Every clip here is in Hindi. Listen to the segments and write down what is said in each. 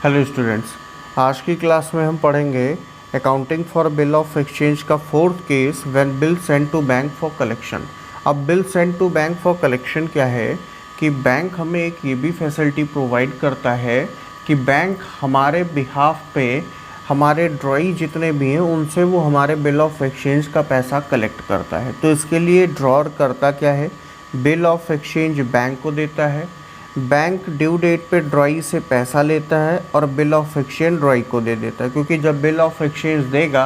हेलो स्टूडेंट्स, आज की क्लास में हम पढ़ेंगे accounting for bill of exchange का fourth case when bill send to bank for collection. अब bill send to bank for collection क्या है कि बैंक हमें एक ये भी फैसिलिटी प्रोवाइड करता है कि बैंक हमारे बिहाफ पे हमारे ड्रॉई जितने भी हैं उनसे वो हमारे बिल ऑफ एक्सचेंज का पैसा कलेक्ट करता है। तो इसके लिए ड्रॉर करता क्या है, बिल ऑफ एक्सचेंज बैंक को देता है, बैंक ड्यू डेट पे ड्रॉई से पैसा लेता है और बिल ऑफ एक्सचेंज ड्रॉई को दे देता है, क्योंकि जब बिल ऑफ एक्सचेंज देगा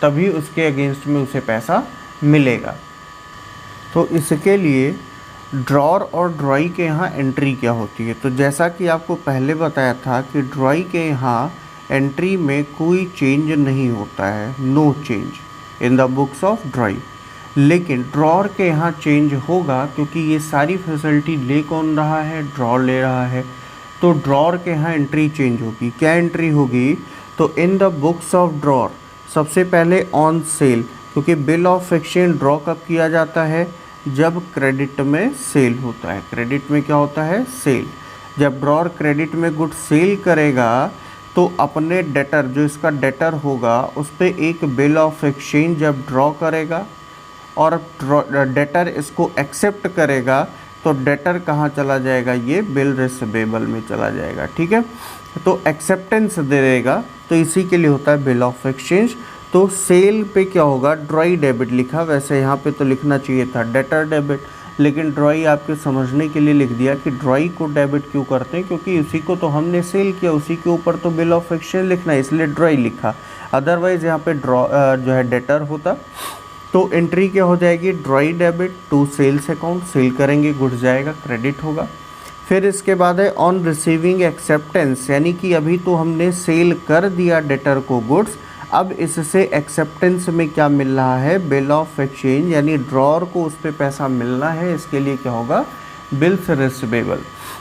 तभी उसके अगेंस्ट में उसे पैसा मिलेगा। तो इसके लिए ड्रॉर और ड्रॉई के यहाँ एंट्री क्या होती है, तो जैसा कि आपको पहले बताया था कि ड्रॉई के यहाँ एंट्री में कोई चेंज नहीं होता है, no change in the books of drawee. लेकिन ड्रॉर के यहाँ चेंज होगा, क्योंकि ये सारी फैसिलिटी ले कौन रहा है, ड्रॉर ले रहा है। तो ड्रॉर के यहाँ एंट्री चेंज होगी। क्या एंट्री होगी, तो इन द बुक्स ऑफ ड्रॉर सबसे पहले ऑन सेल, क्योंकि बिल ऑफ एक्सचेंज ड्रॉ कब किया जाता है, जब क्रेडिट में सेल होता है। क्रेडिट में क्या होता है, सेल। जब ड्रॉर क्रेडिट में गुड सेल करेगा तो अपने डेटर, जो इसका डेटर होगा, उस पर एक बिल ऑफ एक्सचेंज जब ड्रॉ करेगा और डेटर इसको एक्सेप्ट करेगा तो डेटर कहाँ चला जाएगा, ये बिल रिसीवेबल में चला जाएगा। ठीक है, तो एक्सेप्टेंस दे देगा, तो इसी के लिए होता है बिल ऑफ एक्सचेंज। तो सेल पे क्या होगा, ड्रॉई डेबिट लिखा, वैसे यहाँ पे तो लिखना चाहिए था डेटर डेबिट, लेकिन ड्रॉई आपके समझने के लिए लिख दिया कि ड्रॉई को डेबिट क्यों करते हैं, क्योंकि उसी को तो हमने सेल किया, उसी के ऊपर तो बिल ऑफ एक्सचेंज लिखना है, इसलिए ड्रॉई लिखा। अदरवाइज़ यहाँ पे जो है डेटर होता। तो एंट्री क्या हो जाएगी, drawee debit to sales account, sale करेंगे गुड्स जाएगा, क्रेडिट होगा। फिर इसके बाद है ऑन रिसीविंग एक्सेप्टेंस, यानी कि अभी तो हमने सेल कर दिया डेटर को गुड्स, अब इससे एक्सेप्टेंस में क्या मिल रहा है, बिल ऑफ एक्सचेंज, यानी ड्रॉर को उस पर पैसा मिलना है, इसके लिए क्या होगा, बिल्स रिसीवेबल।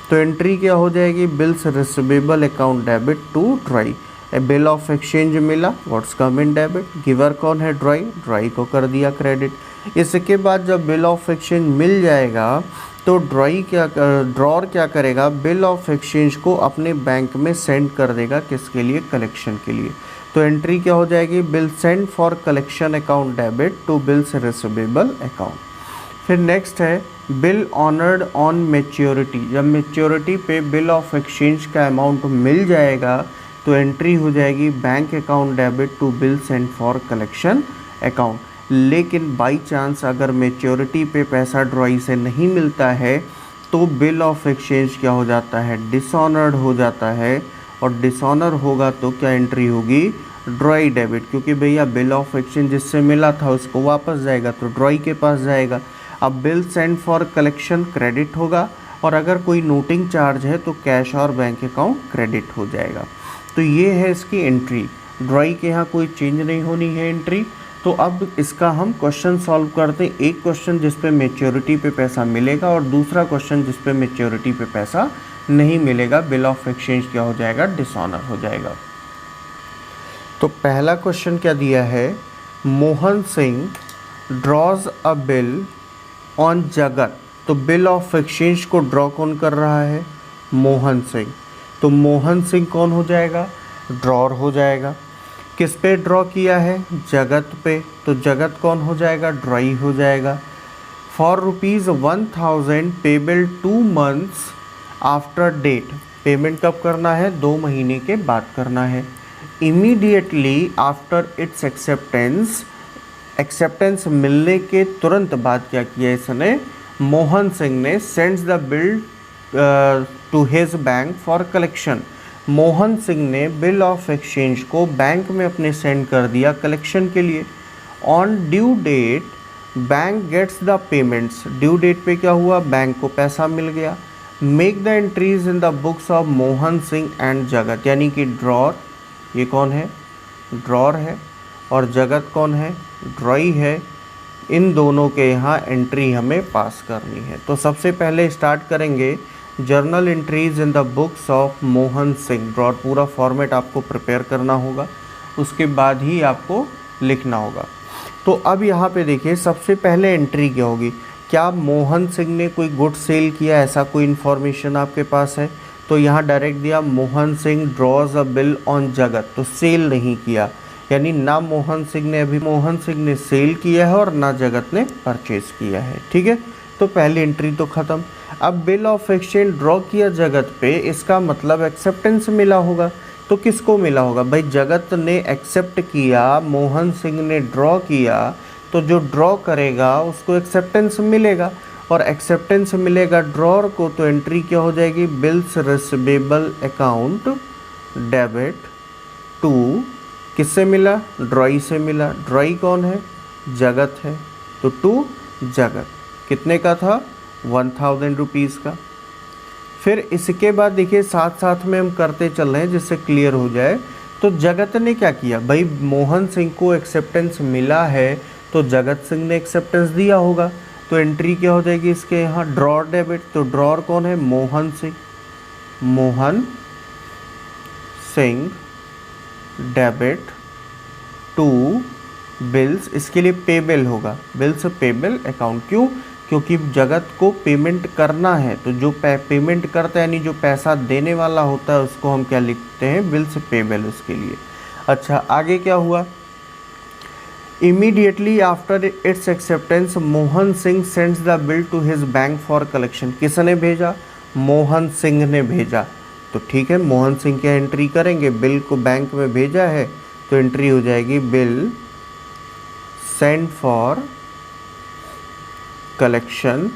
तो एंट्री क्या हो जाएगी, bills receivable account debit to drawee. Bill of exchange मिला, what's come in debit, giver कौन है, ड्रॉई, ड्रॉई को कर दिया क्रेडिट। इसके बाद जब बिल ऑफ एक्सचेंज मिल जाएगा तो ड्रॉर क्या करेगा, बिल ऑफ एक्सचेंज को अपने बैंक में सेंड कर देगा, किसके लिए, कलेक्शन के लिए। तो एंट्री क्या हो जाएगी, bill send for collection account debit to bills receivable account. फिर नेक्स्ट है बिल ऑनर्ड ऑन मैच्योरिटी, जब मैच्योरिटी पे बिल ऑफ एक्सचेंज का अमाउंट मिल जाएगा तो एंट्री हो जाएगी bank account debit to bill send for collection account. लेकिन बाई चांस अगर मैच्योरिटी पे पैसा ड्रॉई से नहीं मिलता है तो बिल ऑफ एक्सचेंज क्या हो जाता है, डिसऑनर्ड हो जाता है, और डिसऑनर होगा तो क्या एंट्री होगी, ड्रॉई डेबिट, क्योंकि भैया बिल ऑफ एक्सचेंज जिससे मिला था उसको वापस जाएगा तो ड्रॉई के पास जाएगा। अब bill send for collection credit होगा, और अगर कोई नोटिंग चार्ज है तो कैश और बैंक अकाउंट क्रेडिट हो जाएगा। तो ये है इसकी एंट्री, ड्रॉई के यहाँ कोई चेंज नहीं होनी है एंट्री। तो अब इसका हम क्वेश्चन सॉल्व करते हैं, एक क्वेश्चन जिस पे मैच्योरिटी पे पैसा मिलेगा और दूसरा क्वेश्चन जिस पे मैच्योरिटी पे पैसा नहीं मिलेगा, बिल ऑफ एक्सचेंज क्या हो जाएगा, डिसऑनर हो जाएगा। तो पहला क्वेश्चन क्या दिया है, Mohan Singh drawers a bill on जगत। तो बिल ऑफ एक्सचेंज को ड्रॉ कौन कर रहा है, मोहन सिंह। तो मोहन सिंह कौन हो जाएगा, ड्रॉर हो जाएगा। किस पे ड्रॉ किया है, जगत पे, तो जगत कौन हो जाएगा, ड्रॉई हो जाएगा। For ₹1000 payable 2 months after date, payment कब करना है, 2 महीने के बाद करना है। Immediately after its acceptance, acceptance मिलने के तुरंत बाद क्या किया इसने, मोहन सिंह ने sends the bill to his bank for collection. Mohan Singh ने बिल ऑफ एक्सचेंज को बैंक में अपने सेंड कर दिया कलेक्शन के लिए। On due date bank gets the payments, due date पे क्या हुआ, बैंक को पैसा मिल गया। Make the entries in the books of Mohan Singh and Jagat, यानी कि ड्रॉर, ये कौन है, ड्रॉर है, और जगत कौन है, ड्रॉई है। इन दोनों के यहाँ एंट्री हमें पास करनी है। तो सबसे पहले स्टार्ट करेंगे journal entries in the books of Mohan Singh. Drawer पूरा फॉर्मेट आपको प्रिपेयर करना होगा, उसके बाद ही आपको लिखना होगा। तो अब यहाँ पे देखिए सबसे पहले एंट्री क्या होगी, क्या मोहन सिंह ने कोई गुड सेल किया, ऐसा कोई इन्फॉर्मेशन आपके पास है, तो यहाँ डायरेक्ट दिया Mohan Singh drawers a bill on जगत, तो सेल नहीं किया, यानी ना मोहन सिंह ने सेल किया है और ना जगत ने परचेज किया है। ठीक है, तो पहली एंट्री तो ख़त्म। अब बिल ऑफ एक्सचेंज ड्रॉ किया जगत पे, इसका मतलब एक्सेप्टेंस मिला होगा। तो किसको मिला होगा भाई, जगत ने एक्सेप्ट किया, मोहन सिंह ने ड्रॉ किया, तो जो ड्रॉ करेगा उसको एक्सेप्टेंस मिलेगा, और एक्सेप्टेंस मिलेगा ड्रॉर को, तो एंट्री क्या हो जाएगी, bills receivable account debit to, किससे मिला, ड्रॉई से मिला। ड्रॉई कौन है, जगत है, तो टू जगत। कितने का था, 1000 रुपीज़ का। फिर इसके बाद देखिए साथ साथ में हम करते चल रहे हैं जिससे क्लियर हो जाए। तो जगत ने क्या किया भाई, मोहन सिंह को एक्सेप्टेंस मिला है तो जगत सिंह ने एक्सेप्टेंस दिया होगा, तो एंट्री क्या हो जाएगी इसके यहाँ, ड्रॉर डेबिट। तो ड्रॉर कौन है, Mohan Singh, Mohan Singh debit to bills, इसके लिए पेबल होगा, बिल्स पेबल अकाउंट। क्यों, क्योंकि जगत को पेमेंट करना है, तो जो पेमेंट करता है यानी जो पैसा देने वाला होता है उसको हम क्या लिखते हैं, बिल्स पेबल, उसके लिए। अच्छा आगे क्या हुआ, immediately after its acceptance Mohan Singh sends the bill to his bank for collection. किसने भेजा, मोहन सिंह ने भेजा, तो ठीक है मोहन सिंह क्या एंट्री करेंगे, बिल को बैंक में भेजा है तो एंट्री हो जाएगी bill send for collection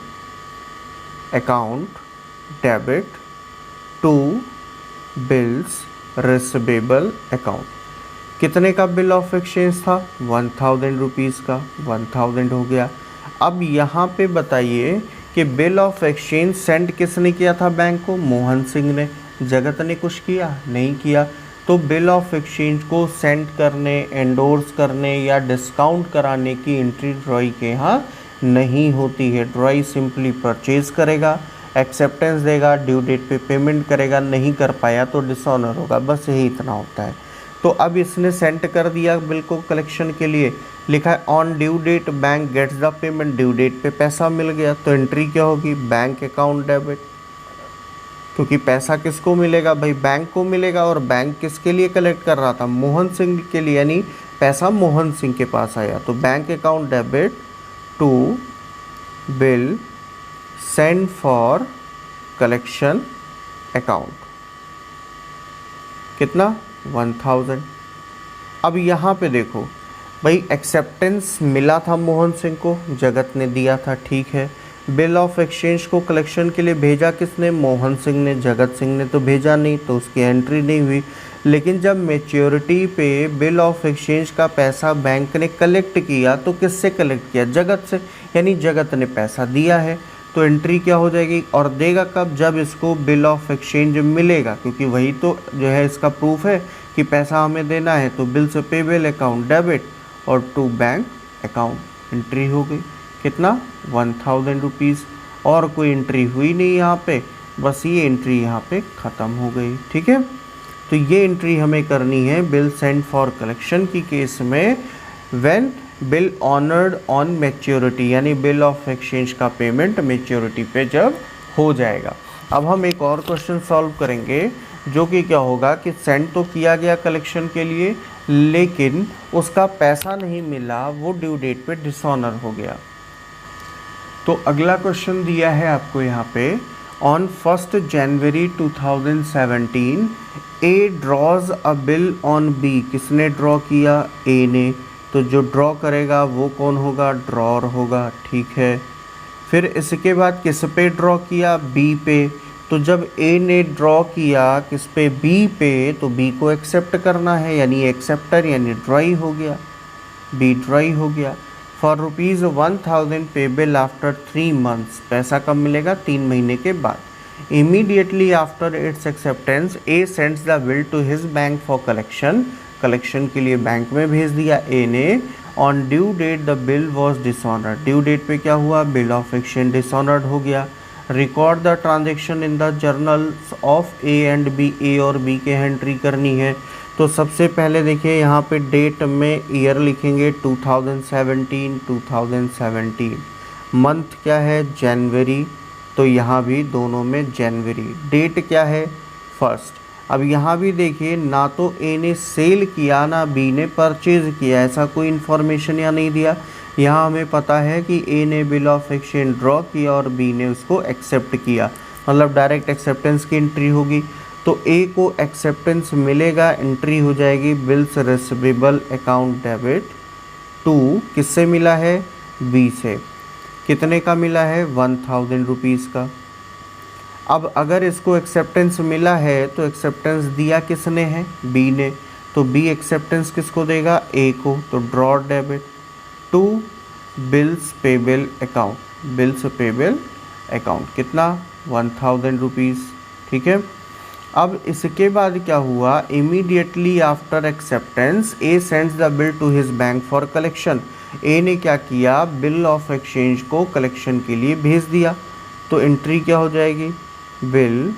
account debit to bills receivable account. कितने का बिल ऑफ एक्सचेंज था, 1000 रुपीज़ का, 1000 हो गया। अब यहाँ पे बताइए कि बिल ऑफ एक्सचेंज सेंड किसने किया था बैंक को, मोहन सिंह ने। जगत ने कुछ किया, नहीं किया। तो बिल ऑफ एक्सचेंज को सेंड करने, एंडोर्स करने या डिस्काउंट कराने की एंट्री ड्रॉई के यहाँ नहीं होती है। ड्रॉई सिंपली परचेज करेगा, एक्सेप्टेंस देगा, ड्यू डेट पे पेमेंट करेगा, नहीं कर पाया तो डिसऑनर होगा, बस यही इतना होता है। तो अब इसने सेंड कर दिया बिल को कलेक्शन के लिए, लिखा है on due date bank gets the payment, due date पे पैसा मिल गया, तो एंट्री क्या होगी, बैंक अकाउंट डेबिट। क्योंकि पैसा किसको मिलेगा भाई, बैंक को मिलेगा, और बैंक किसके लिए कलेक्ट कर रहा था, मोहन सिंह के लिए, यानी पैसा मोहन सिंह के पास आया, तो bank account debit to bill send for collection account. कितना, 1000। अब यहाँ पे देखो भाई एक्सेप्टेंस मिला था मोहन सिंह को, जगत ने दिया था, ठीक है। बिल ऑफ एक्सचेंज को कलेक्शन के लिए भेजा किसने, मोहन सिंह ने, जगत सिंह ने तो भेजा नहीं, तो उसकी एंट्री नहीं हुई। लेकिन जब मैच्योरिटी पे बिल ऑफ एक्सचेंज का पैसा बैंक ने कलेक्ट किया तो किससे कलेक्ट किया, जगत से, यानी जगत ने पैसा दिया है, तो एंट्री क्या हो जाएगी, और देगा कब, जब इसको बिल ऑफ एक्सचेंज मिलेगा, क्योंकि वही तो जो है इसका प्रूफ है कि पैसा हमें देना है। तो बिल से पेबल अकाउंट डेबिट और टू बैंक अकाउंट, एंट्री हो गई। कितना, 1000 रुपीज़, और कोई एंट्री हुई नहीं यहाँ पे, बस ये एंट्री यहाँ पे ख़त्म हो गई। ठीक है, तो ये एंट्री हमें करनी है बिल सेंड फॉर कलेक्शन की केस में, when bill honoured on maturity, यानी बिल ऑफ एक्सचेंज का पेमेंट मैच्योरिटी पे जब हो जाएगा। अब हम एक और क्वेश्चन सॉल्व करेंगे, जो कि क्या होगा कि सेंड तो किया गया कलेक्शन के लिए, लेकिन उसका पैसा नहीं मिला, वो ड्यू डेट पे डिसऑनर हो गया। तो अगला क्वेश्चन दिया है आपको यहाँ पे, on 1 January 2017 A draws a bill on B. किसने ड्रॉ किया, ए ने, तो जो ड्रॉ करेगा वो कौन होगा, ड्रॉर होगा, ठीक है। फिर इसके बाद किस पे ड्रॉ किया, बी पे, तो जब ए ने ड्रॉ किया किस पे, बी पे, तो बी को एक्सेप्ट करना है, यानी एक्सेप्टर यानी ड्रॉई हो गया, बी ड्रॉई हो गया। फॉर ₹1000 पेबल आफ्टर 3 months, पैसा कब मिलेगा, 3 महीने के बाद। Immediately after its acceptance A sends the bill to his bank for collection, collection के लिए बैंक में भेज दिया ए ने। On due date the bill was dishonoured, due date पे क्या हुआ, बिल ऑफ एक्सचेंज डिसऑनर्ड हो गया। Record the transaction in the journals of A and B, A और बी के एंट्री करनी है। तो सबसे पहले देखिए यहाँ पे डेट में ईयर लिखेंगे 2017, 2017, मंथ क्या है, जनवरी, तो यहाँ भी दोनों में जनवरी। डेट क्या है? फर्स्ट। अब यहाँ भी देखिए, ना तो ए ने सेल किया ना बी ने परचेज किया, ऐसा कोई इन्फॉर्मेशन यहाँ नहीं दिया। यहाँ हमें पता है कि ए ने बिल ऑफ एक्सचेंज ड्रॉ किया और बी ने उसको एक्सेप्ट किया, मतलब डायरेक्ट एक्सेप्टेंस की एंट्री होगी। तो ए को एक्सेप्टेंस मिलेगा, एंट्री हो जाएगी bills receivable account debit to, किससे मिला है? बी से। कितने का मिला है? 1000 रुपीज़ का। अब अगर इसको एक्सेप्टेंस मिला है तो एक्सेप्टेंस दिया किसने है? बी ने। तो बी एक्सेप्टेंस किसको देगा? ए को। तो draw debit to bills payable account, bills payable account कितना? 1000 रुपीज़। ठीक है। अब इसके बाद क्या हुआ? Immediately after acceptance A sends the bill to his bank for collection. A ने क्या किया? बिल ऑफ एक्सचेंज को कलेक्शन के लिए भेज दिया। तो एंट्री क्या हो जाएगी? Bill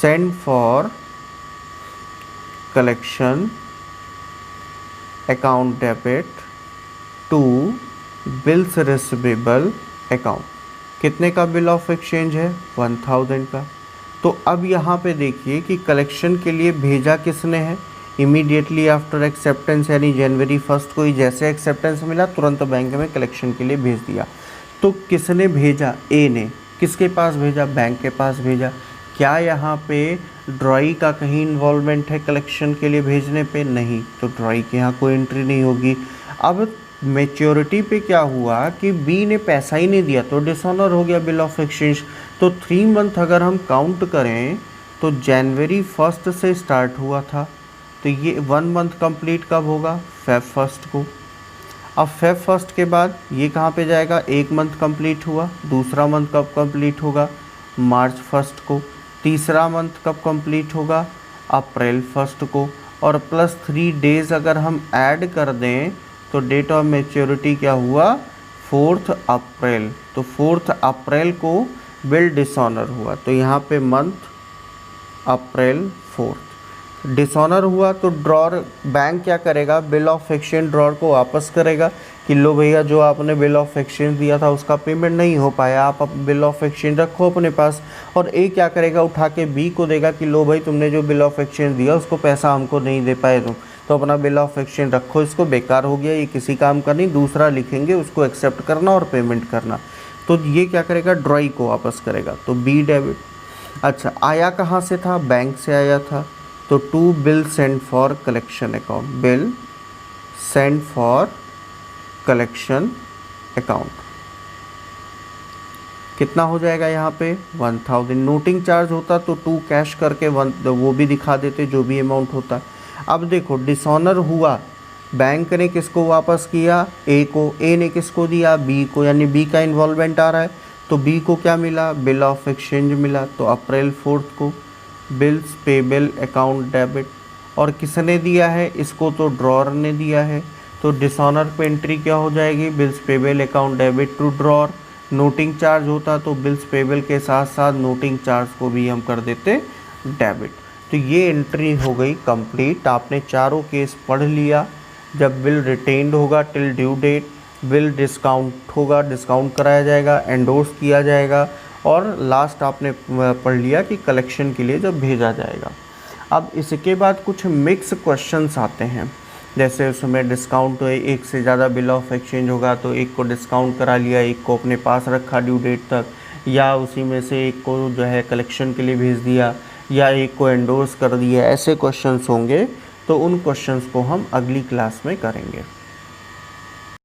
send for collection account debit to bills receivable account. कितने का बिल ऑफ एक्सचेंज है? 1000 का। तो अब यहाँ पे देखिए कि कलेक्शन के लिए भेजा किसने है? इमीडिएटली आफ्टर एक्सेप्टेंस, यानी जनवरी 1 को ही जैसे एक्सेप्टेंस मिला तुरंत बैंक में कलेक्शन के लिए भेज दिया। तो किसने भेजा? ए ने। किसके पास भेजा? बैंक के पास भेजा। क्या यहाँ पे ड्रॉई का कहीं इन्वॉल्वमेंट है कलेक्शन के लिए भेजने पे? नहीं, तो ड्रॉई के यहाँ कोई एंट्री नहीं होगी। अब मैच्योरिटी पे क्या हुआ कि बी ने पैसा ही नहीं दिया, तो डिसऑनर हो गया बिल ऑफ एक्सचेंज। तो 3 मंथ अगर हम काउंट करें तो जनवरी 1 से स्टार्ट हुआ था, तो ये 1 मंथ कंप्लीट कब होगा? फेब 1 को। अब फेब 1 के बाद ये कहाँ पे जाएगा? 1 मंथ कंप्लीट हुआ। दूसरा मंथ कब कंप्लीट होगा? मार्च 1 को। तीसरा मंथ कब कंप्लीट होगा? अप्रैल 1 को। और प्लस 3 डेज़ अगर हम ऐड कर दें तो डेट ऑफ मैच्योरिटी क्या हुआ? 4 अप्रैल। तो 4 अप्रैल को बिल डिसऑनर हुआ। तो यहाँ पे मंथ अप्रैल 4 डिसऑनर हुआ। तो ड्रॉर बैंक क्या करेगा? बिल ऑफ एक्सचेंज ड्रॉर को वापस करेगा कि लो भैया, जो आपने बिल ऑफ एक्सचेंज दिया था उसका पेमेंट नहीं हो पाया, आप बिल ऑफ एक्सचेंज रखो अपने पास। और ए क्या करेगा? उठा के बी को देगा कि लो भाई, तुमने जो बिल ऑफ एक्सचेंज दिया उसको पैसा हमको नहीं दे पाए तुम, तो अपना बिल ऑफ एक्सचेंज रखो, इसको बेकार हो गया, ये किसी काम का नहीं, दूसरा लिखेंगे, उसको एक्सेप्ट करना और पेमेंट करना। तो ये क्या करेगा? ड्रॉई को वापस करेगा। तो बी डेबिट। अच्छा, आया कहाँ से था? बैंक से आया था। तो to bill send for collection account, bill send for collection account कितना हो जाएगा यहाँ पे? 1000। नोटिंग चार्ज होता तो 2 कैश करके 1 वो भी दिखा देते, जो भी अमाउंट होता। अब देखो, डिसऑनर हुआ, बैंक ने किसको वापस किया? ए को। ए ने किसको दिया? बी को, यानी बी का इन्वॉल्वमेंट आ रहा है। तो बी को क्या मिला? बिल ऑफ एक्सचेंज मिला। तो अप्रैल 4 को बिल्स पेबल अकाउंट डेबिट। और किसने दिया है इसको? तो ड्रॉर ने दिया है। तो डिसऑनर पे एंट्री क्या हो जाएगी? Bills payable account debit to drawer. Noting charge होता तो बिल्स पेबल के साथ साथ नोटिंग चार्ज को भी हम कर देते डेबिट। तो ये एंट्री हो गई कंप्लीट। आपने चारों केस पढ़ लिया। जब बिल रिटेन्ड होगा till due date, bill discount होगा, डिस्काउंट कराया जाएगा, एंडोर्स किया जाएगा, और लास्ट आपने पढ़ लिया कि कलेक्शन के लिए जब भेजा जाएगा। अब इसके बाद कुछ मिक्स क्वेश्चंस आते हैं, जैसे उसमें डिस्काउंट, एक से ज़्यादा बिल ऑफ एक्सचेंज होगा तो एक को डिस्काउंट करा लिया, एक को अपने पास रखा ड्यू डेट तक, या उसी में से एक को जो है कलेक्शन के लिए भेज दिया, या एक को एंडोर्स कर दिया। ऐसे क्वेश्चंस होंगे, तो उन क्वेश्चंस को हम अगली क्लास में करेंगे।